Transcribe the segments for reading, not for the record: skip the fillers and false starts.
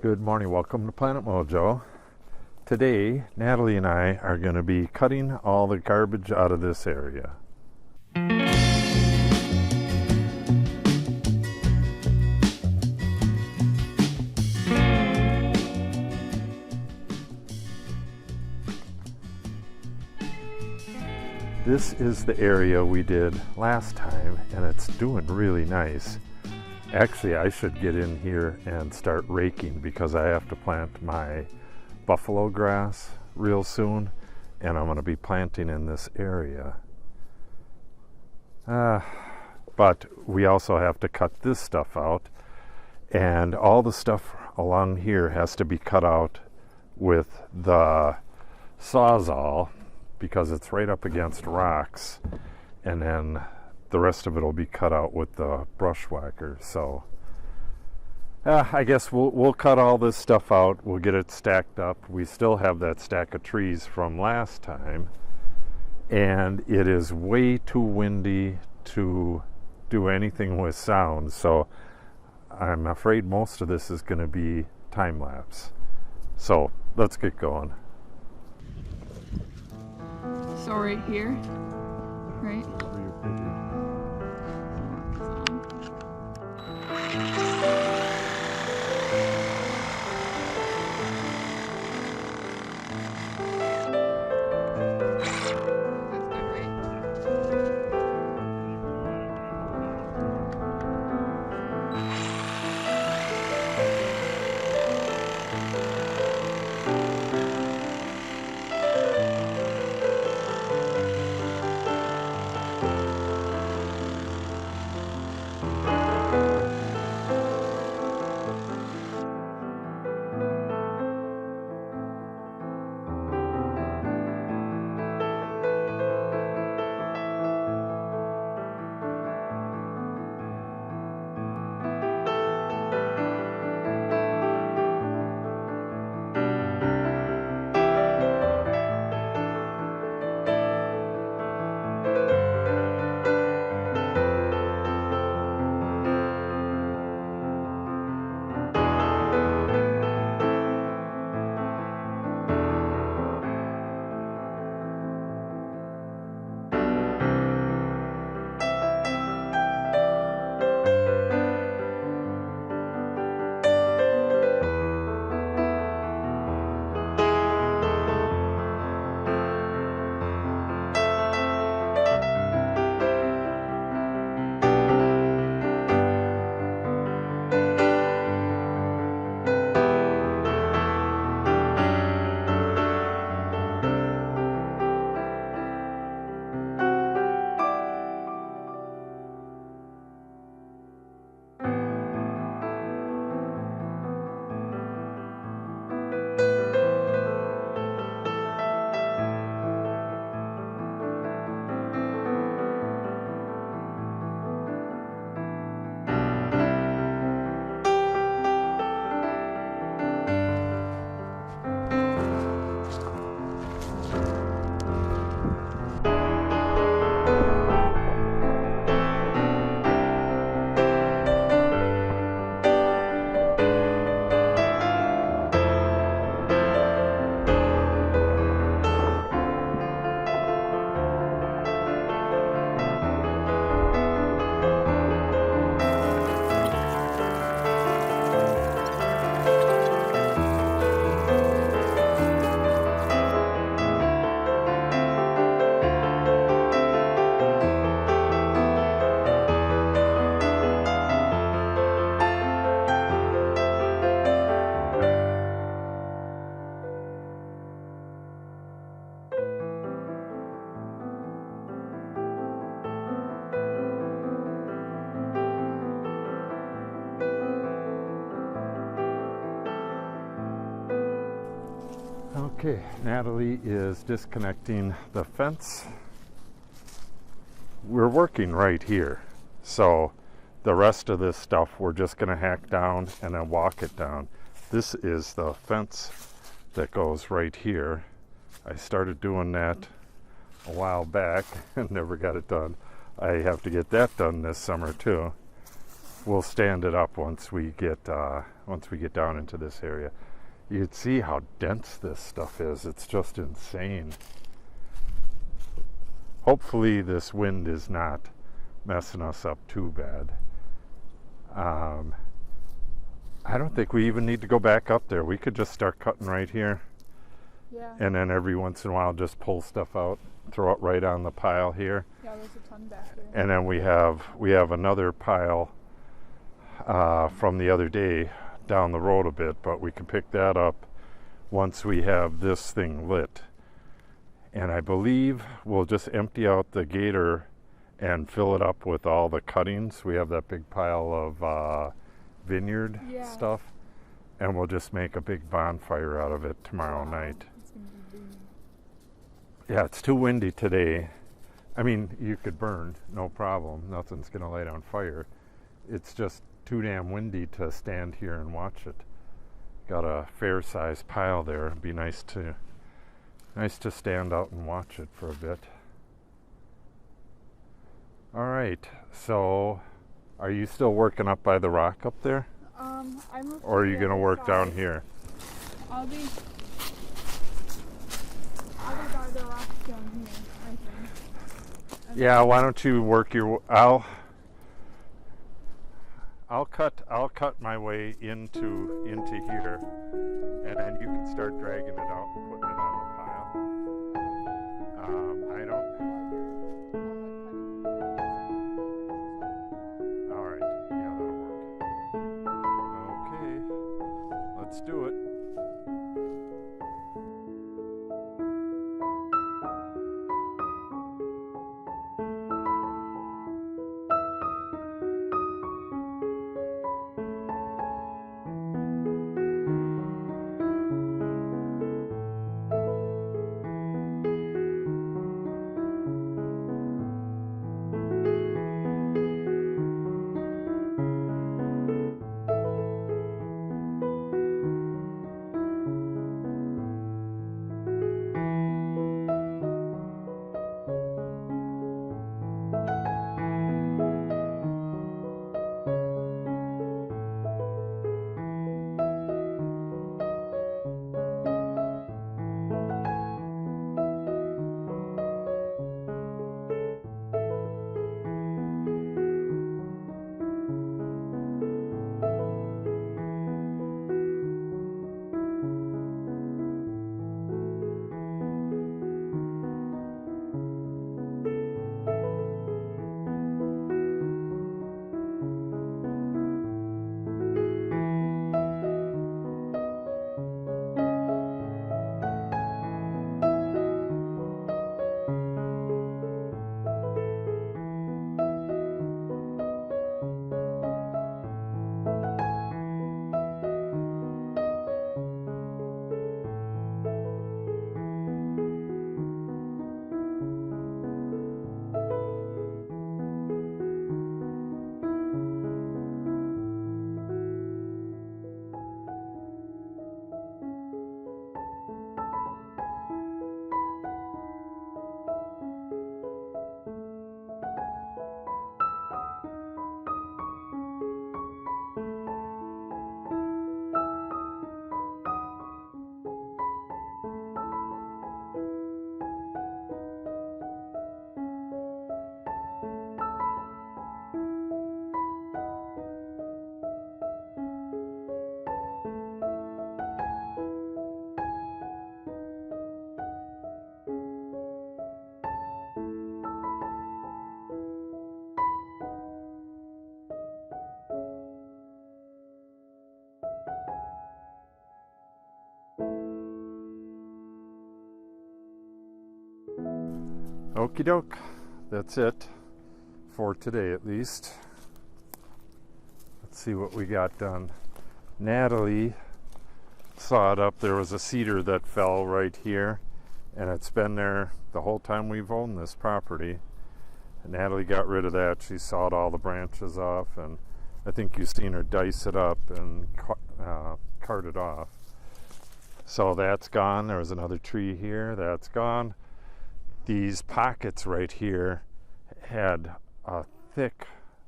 Good morning, welcome to Planet Mojo. Today, Natalie and I are going to be cutting all the garbage out of this area. This is the area we did last time, and it's doing really nice. Actually, I should get in here and start raking because I have to plant my buffalo grass real soon, and I'm going to be planting in this area. But we also have to cut this stuff out, and all the stuff along here has to be cut out with the Sawzall because it's right up against rocks, and then the rest of it will be cut out with the brush whacker. So I guess we'll cut all this stuff out. We'll get it stacked up. We still have that stack of trees from last time, and it is way too windy to do anything with sound, so I'm afraid most of this is going to be time lapse. So let's get going. So right here, right? Okay, Natalie is disconnecting the fence. We're working right here, so the rest of this stuff we're just going to hack down and then walk it down. This is the fence that goes right here. I started doing that a while back and never got it done. I have to get that done this summer too. we'll stand it up once we get down into this area. You can see how dense this stuff is. It's just insane. Hopefully this wind is not messing us up too bad. I don't think we even need to go back up there. We could just start cutting right here. Yeah. And then every once in a while just pull stuff out, throw it right on the pile here. Yeah, there's a ton back here. And then we have another pile from the other day down the road a bit, but we can pick that up once we have this thing lit. And I believe we'll just empty out the gator and fill it up with all the cuttings. We have that big pile of vineyard stuff, and we'll just make a big bonfire out of it tomorrow night. It's gonna be big. Yeah, it's too windy today. I mean, you could burn, no problem. Nothing's gonna light on fire. It's just too damn windy to stand here and watch it. Got a fair-sized pile there. It'd be nice to stand out and watch it for a bit. All right, so are you still working up by the rock up there? I moved Or are to you the gonna other work down side. here? I'll be by the rock down here, I think. Yeah, why don't you work your, I'll cut my way into here, and then you can start dragging it out and putting it on the pile. I don't. All right, yeah, that'll work. Okay, let's do it. Okie doke, that's it for today at least. Let's see what we got done. Natalie sawed up, there was a cedar that fell right here, and it's been there the whole time we've owned this property. And Natalie got rid of that. She sawed all the branches off, and I think you've seen her dice it up and cart it off. So that's gone. There was another tree here, that's gone. These pockets right here had a thick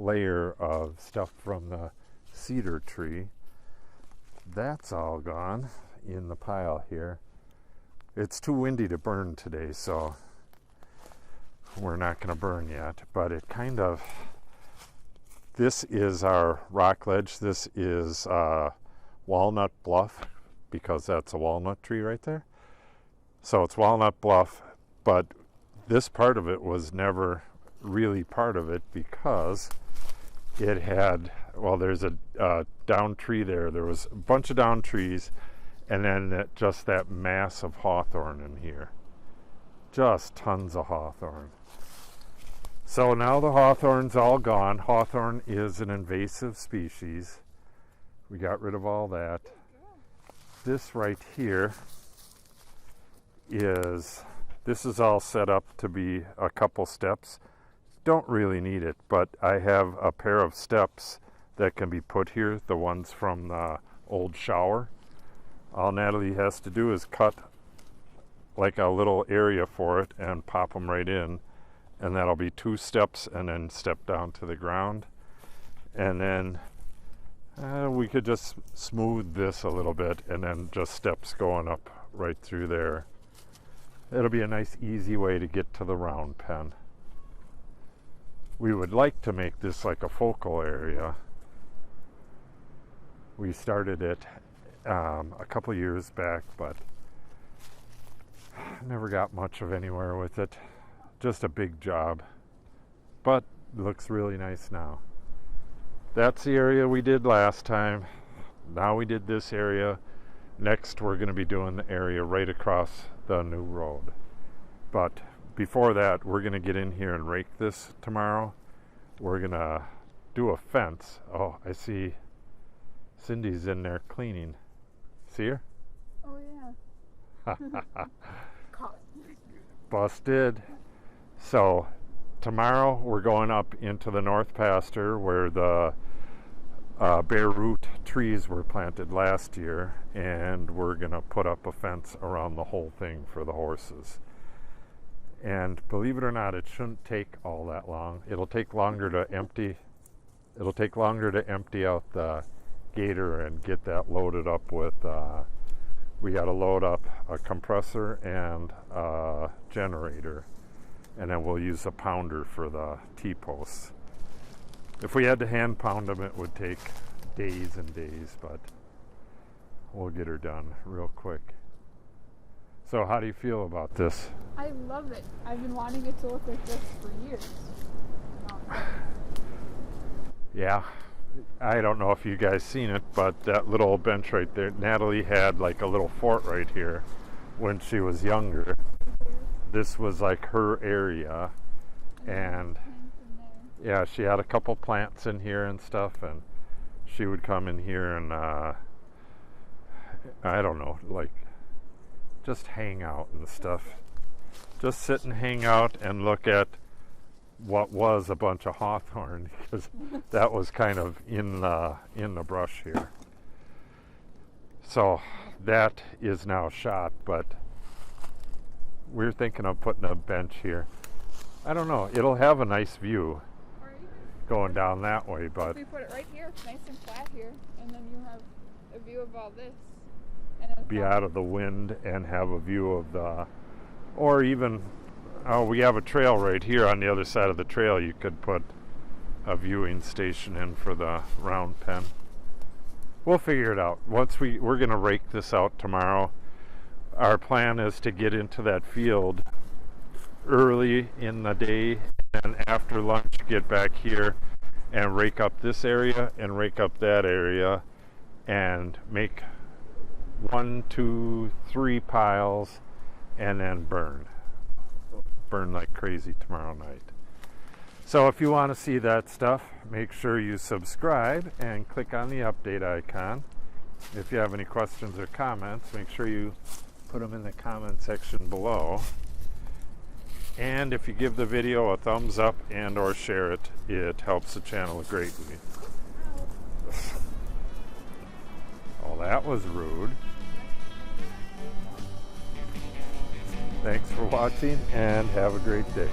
layer of stuff from the cedar tree. That's all gone in the pile here. It's too windy to burn today, so we're not going to burn yet, but it kind of, this is our rock ledge. This is Walnut Bluff, because that's a walnut tree right there. So it's Walnut Bluff, but this part of it was never really part of it because it had, well, there's a down tree there. There was a bunch of down trees, and then just that mass of hawthorn in here. Just tons of hawthorn. So now the hawthorn's all gone. Hawthorn is an invasive species. We got rid of all that. This right here is, this is all set up to be a couple steps. Don't really need it, but I have a pair of steps that can be put here, the ones from the old shower. All Natalie has to do is cut like a little area for it and pop them right in, and that'll be 2 steps and then step down to the ground. And then we could just smooth this a little bit and then just steps going up right through there. It'll be a nice easy way to get to the round pen. We would like to make this like a focal area. We started it a couple years back, but never got much of anywhere with it. Just a big job, but looks really nice now. That's the area we did last time. Now we did this area. Next we're going to be doing the area right across the new road. But before that, we're going to get in here and rake this tomorrow. We're going to do a fence. Oh, I see Cindy's in there cleaning. See her? Oh yeah. Caught. Busted. So tomorrow we're going up into the north pasture where the bare root trees were planted last year, and we're going to put up a fence around the whole thing for the horses. And believe it or not, it shouldn't take all that long. It'll take longer to empty out the gator and get that loaded up with we got to load up a compressor and a generator, and then we'll use a pounder for the T-posts. If we had to hand pound them, it would take days and days, but we'll get her done real quick. So how do you feel about this? I love it. I've been wanting it to look like this for years. Yeah, I don't know if you guys seen it, but that little bench right there, Natalie had like a little fort right here when she was younger. This was like her area, and yeah, she had a couple plants in here and stuff, and she would come in here and I don't know, like just hang out and stuff. Just sit and hang out and look at what was a bunch of hawthorn, because that was kind of in the brush here. So that is now shot, but we're thinking of putting a bench here. I don't know, it'll have a nice view going down that way, but if we put it right here, it's nice and flat here, and then you have a view of all this. And be out of the wind and have a view of the, or even, oh, we have a trail right here on the other side of the trail. You could put a viewing station in for the round pen. We'll figure it out. Once we're going to rake this out tomorrow. Our plan is to get into that field early in the day, and after lunch get back here and rake up this area and rake up that area and make 1, 2, 3 piles and then burn like crazy tomorrow night. So if you want to see that stuff, make sure you subscribe and click on the update icon. If you have any questions or comments, make sure you put them in the comment section below. And if you give the video a thumbs up and or share it, it helps the channel greatly. Oh, that was rude. Thanks for watching and have a great day.